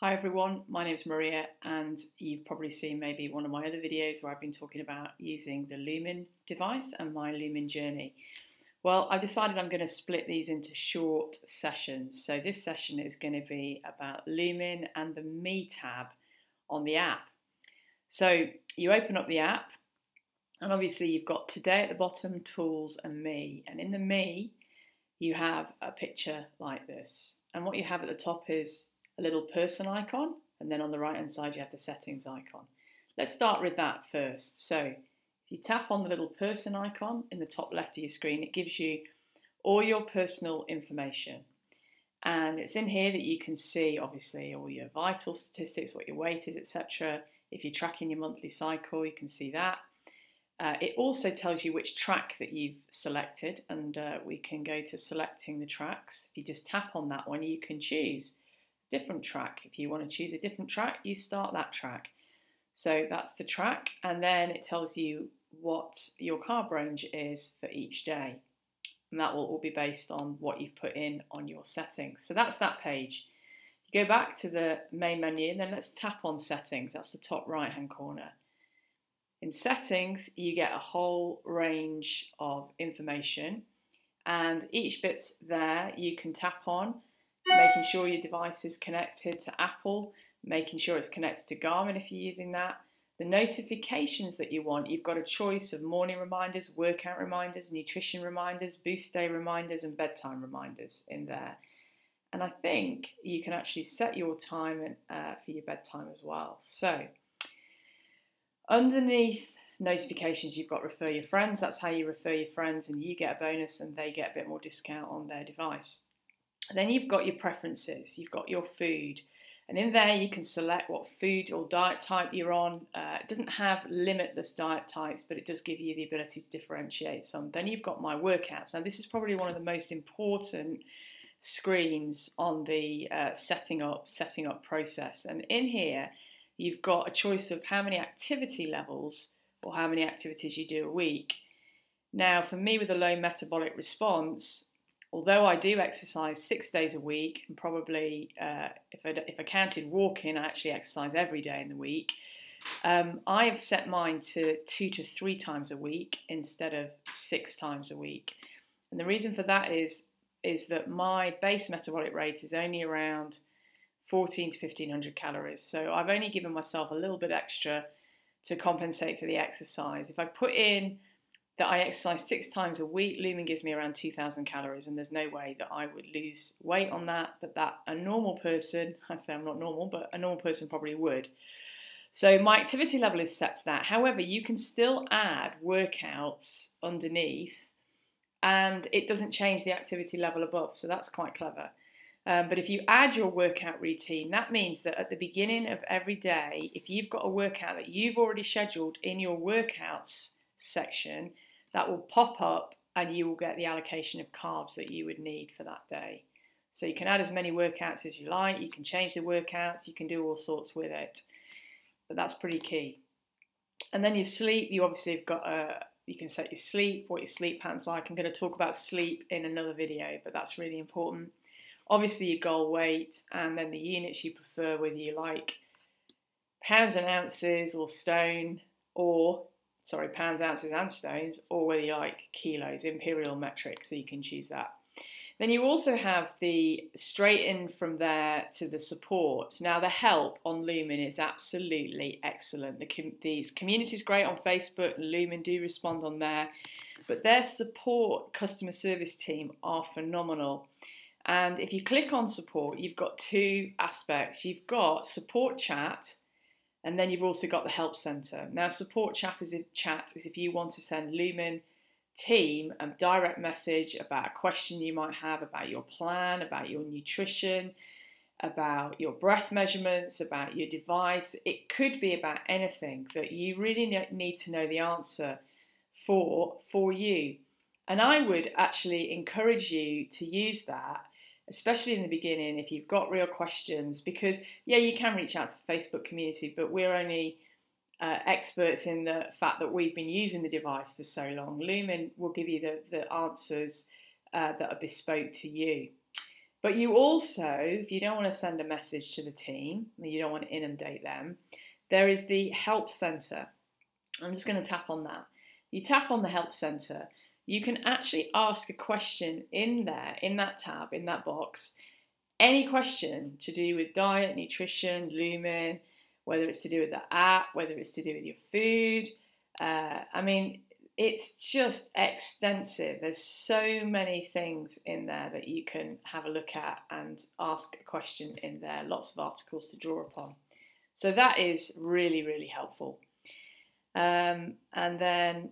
Hi everyone, my name's Maria and you've probably seen maybe one of my other videos where I've been talking about using the Lumen device and my Lumen journey. Well, I've decided I'm going to split these into short sessions. So this session is going to be about Lumen and the Me tab on the app. So you open up the app and obviously you've got Today at the bottom, Tools and Me. And in the Me, you have a picture like this. And what you have at the top is a little person icon, and then on the right hand side you have the settings icon. Let's start with that first. So if you tap on the little person icon in the top left of your screen, it gives you all your personal information. And it's in here that you can see obviously all your vital statistics, what your weight is, etc. If you're tracking your monthly cycle, you can see that. It also tells you which track that you've selected, and we can go to selecting the tracks. If you just tap on that one, you can choose a different track. If you want to choose a different track, you start that track. So that's the track, and then it tells you what your carb range is for each day. And that will all be based on what you've put in on your settings. So that's that page. You go back to the main menu, and then let's tap on settings. That's the top right-hand corner. In settings, you get a whole range of information, and each bit's there you can tap on, making sure your device is connected to Apple, making sure it's connected to Garmin if you're using that. The notifications that you want, you've got a choice of morning reminders, workout reminders, nutrition reminders, boost day reminders, and bedtime reminders in there. And I think you can actually set your time for your bedtime as well. So underneath notifications, you've got refer your friends. That's how you refer your friends, and you get a bonus and they get a bit more discount on their device. And then you've got your preferences, you've got your food, and in there you can select what food or diet type you're on. It doesn't have limitless diet types, but it does give you the ability to differentiate some. Then you've got my workouts. Now this is probably one of the most important screens on the setting up process, and in here you've got a choice of how many activity levels or how many activities you do a week. Now, for me with a low metabolic response, although I do exercise 6 days a week, and probably if I counted walking, I actually exercise every day in the week. I have set mine to 2 to 3 times a week instead of 6 times a week. And the reason for that is that my base metabolic rate is only around 14 to 1500 calories. So I've only given myself a little bit extra to compensate for the exercise. If I put in that I exercise 6 times a week, Lumen gives me around 2000 calories, and there's no way that I would lose weight on that, but that a normal person, I say I'm not normal, but a normal person probably would. So my activity level is set to that. However, you can still add workouts underneath, and it doesn't change the activity level above, so that's quite clever. But if you add your workout routine, that means that at the beginning of every day, if you've got a workout that you've already scheduled in your workouts section, that will pop up and you will get the allocation of carbs that you would need for that day. So you can add as many workouts as you like, you can change the workouts, you can do all sorts with it, but that's pretty key. And then your sleep, you obviously have got you can set your sleep, what your sleep pattern's like. I'm going to talk about sleep in another video, but that's really important. Obviously your goal weight, and then the units you prefer, whether you like pounds and ounces or stone, or pounds, ounces and stones, or whether you like kilos, imperial metric, so you can choose that. Then you also have the straight in from there to the support. Now the help on Lumen is absolutely excellent. The community is great on Facebook, and Lumen do respond on there, but their support customer service team are phenomenal. And if you click on support, you've got 2 aspects. You've got support chat, and then you've also got the help center. Now, support chat is if you want to send Lumen team a direct message about a question you might have about your plan, about your nutrition, about your breath measurements, about your device. It could be about anything that you really need to know the answer for you. And I would actually encourage you to use that, especially in the beginning if you've got real questions, because yeah, you can reach out to the Facebook community, but we're only experts in the fact that we've been using the device for so long. Lumen will give you the answers that are bespoke to you. But you also, if you don't want to send a message to the team, you don't want to inundate them, there is the help center. I'm just going to tap on that. You tap on the help center, you can actually ask a question in there, in that tab, in that box, any question to do with diet, nutrition, Lumen, whether it's to do with the app, whether it's to do with your food. I mean, it's just extensive. There's so many things in there that you can have a look at and ask a question in there. Lots of articles to draw upon. So that is really, really helpful. And then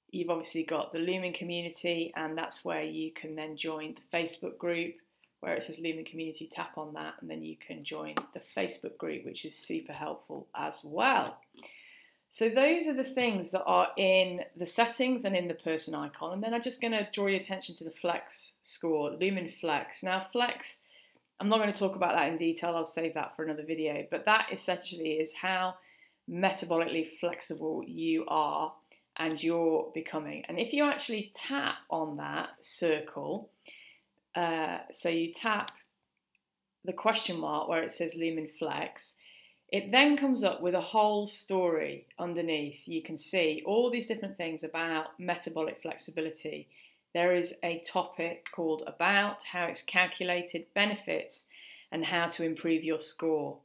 you've obviously got the Lumen community, and that's where you can then join the Facebook group where it says Lumen community. Tap on that and then you can join the Facebook group, which is super helpful as well. So those are the things that are in the settings and in the person icon. And then I'm just going to draw your attention to the Flex score, Lumen Flex. Now Flex, I'm not going to talk about that in detail. I'll save that for another video. But that essentially is how metabolically flexible you are and you're becoming. And if you actually tap on that circle, so you tap the question mark where it says Lumen Flex, it then comes up with a whole story underneath. You can see all these different things about metabolic flexibility. There is a topic called About, how it's calculated, benefits, and how to improve your score.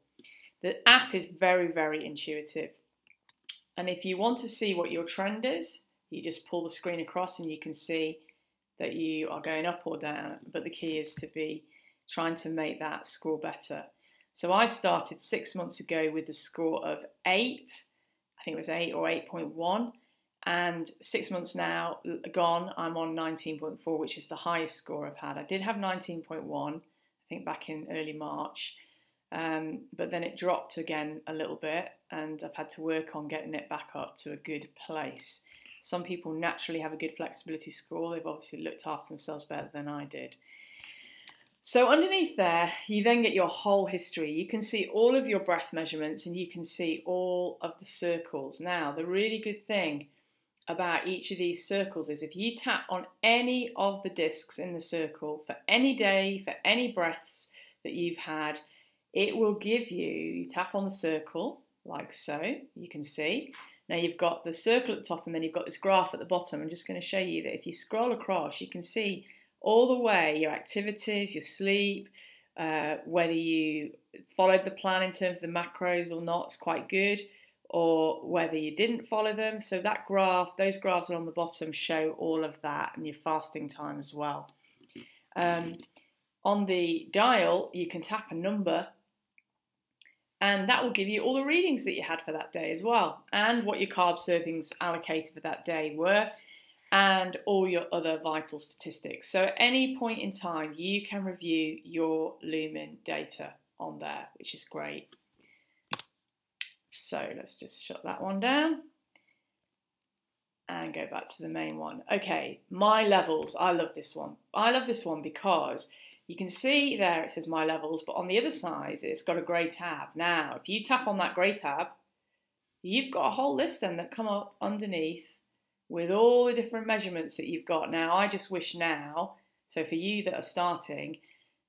The app is very, very intuitive. And if you want to see what your trend is, you just pull the screen across and you can see that you are going up or down. But the key is to be trying to make that score better. So I started 6 months ago with a score of 8. I think it was 8 or 8.1. And 6 months now gone, I'm on 19.4, which is the highest score I've had. I did have 19.1, I think back in early March. But then it dropped again a little bit and I've had to work on getting it back up to a good place. Some people naturally have a good flexibility score. They've obviously looked after themselves better than I did. So underneath there, you then get your whole history. You can see all of your breath measurements and you can see all of the circles. Now, the really good thing about each of these circles is if you tap on any of the discs in the circle for any day, for any breaths that you've had, it will give you tap on the circle like so, you can see. Now you've got the circle at the top and then you've got this graph at the bottom. I'm just going to show you that if you scroll across, you can see all the way your activities, your sleep, whether you followed the plan in terms of the macros or not, it's quite good, or whether you didn't follow them. So that graph, those graphs on the bottom show all of that, and your fasting time as well. On the dial, you can tap a number and that will give you all the readings that you had for that day as well, and what your carb servings allocated for that day were, and all your other vital statistics. So at any point in time, you can review your Lumen data on there, which is great. So let's just shut that one down and go back to the main one. Okay, my levels. I love this one. I love this one because you can see there it says my levels, but on the other side, it's got a grey tab. Now, if you tap on that grey tab, you've got a whole list then that come up underneath with all the different measurements that you've got. Now, I just wish now, so for you that are starting,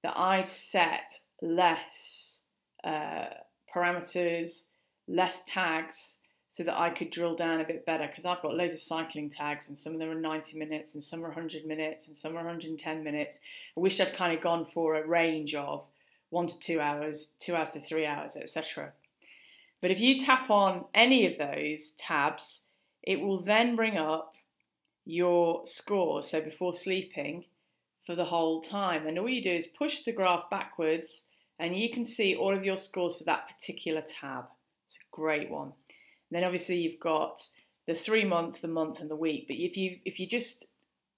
that I'd set less parameters, less tags, so that I could drill down a bit better, because I've got loads of cycling tags and some of them are 90 minutes and some are 100 minutes and some are 110 minutes. I wish I'd kind of gone for a range of 1 to 2 hours, 2 hours to 3 hours, etc. But if you tap on any of those tabs, it will then bring up your scores, so before sleeping, for the whole time. And all you do is push the graph backwards and you can see all of your scores for that particular tab. It's a great one. And then obviously you've got the 3 month, the month and the week. But if you just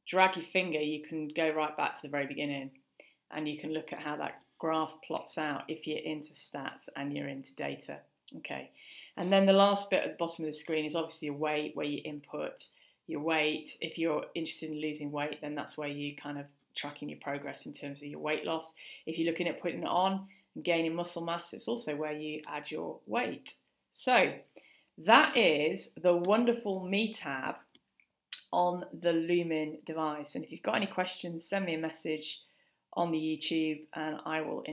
drag your finger, you can go right back to the very beginning and you can look at how that graph plots out if you're into stats and you're into data. Okay. And then the last bit at the bottom of the screen is obviously your weight, where you input your weight. If you're interested in losing weight, then that's where you kind of tracking your progress in terms of your weight loss. If you're looking at putting it on and gaining muscle mass, it's also where you add your weight. So that is the wonderful Me tab on the Lumen device. And if you've got any questions, send me a message on the YouTube, and I will